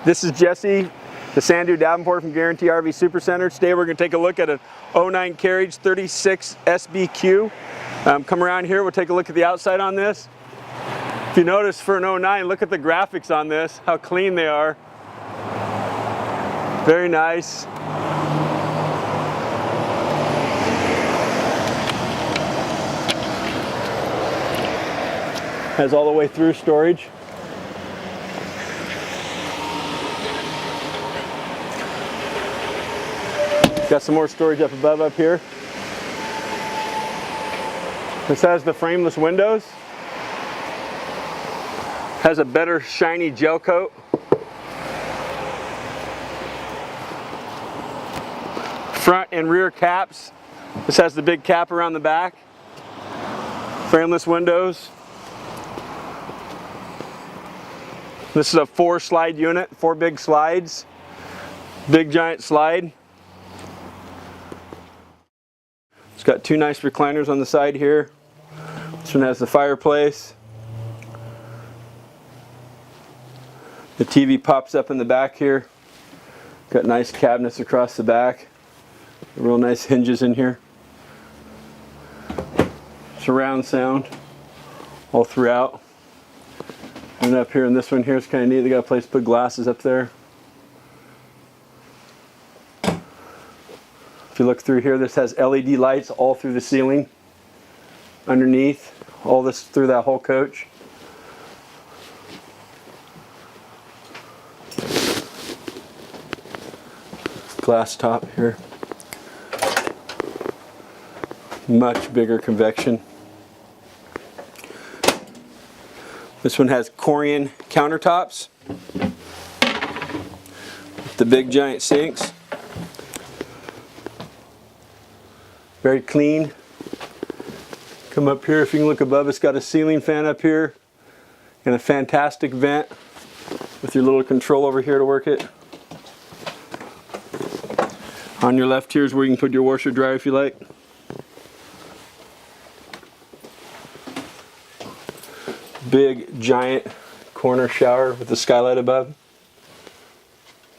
This is Jesse.Davenport from Guaranty RV Supercenter. Today we're going to take a look at an 09 Carriage 36 SBQ. Come around here, we'll take a look at the outside on this. If you notice for an 09, look at the graphics on this, how clean they are. Very nice. Has all the way through storage. Got some more storage up above up here. This has the frameless windows. Has a better shiny gel coat. Front and rear caps. This has the big cap around the back. Frameless windows. This is a 4-slide unit, 4 big slides. Big giant slide. It's got 2 nice recliners on the side here. This one has the fireplace. The TV pops up in the back here. Got nice cabinets across the back. Real nice hinges in here. Surround sound all throughout. And up here in this one here is kind of neat. They got a place to put glasses up there. If you look through here, this has LED lights all through the ceiling, underneath, all this through that whole coach. Glass top here. Much bigger convection. This one has Corian countertops with the big giant sinks. Very clean. Come up here, if you can look above, it's got a ceiling fan up here and a fantastic vent with your little control over here to work it. On your left here is where you can put your washer dryer if you like. Big giant corner shower with the skylight above.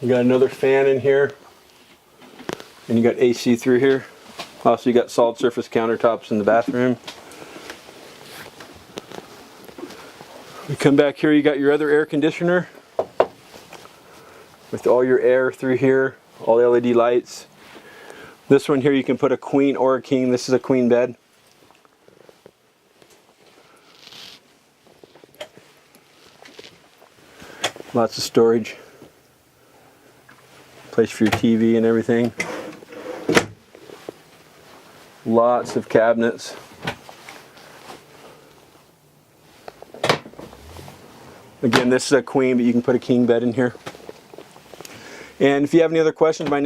You got another fan in here, and you got AC through here. Also, you got solid surface countertops in the bathroom. We come back here, you got your other air conditioner with all your air through here, all LED lights. This one here you can put a queen or a king. This is a queen bed. Lots of storage. Place for your TV and everything. Lots of cabinets. Again, this is a queen, but you can put a king bed in here. And if you have any other questions, my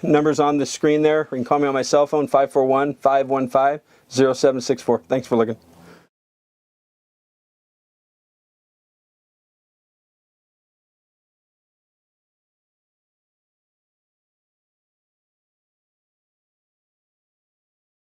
number's on the screen there. You can call me on my cell phone, 541-515-0764. Thanks for looking.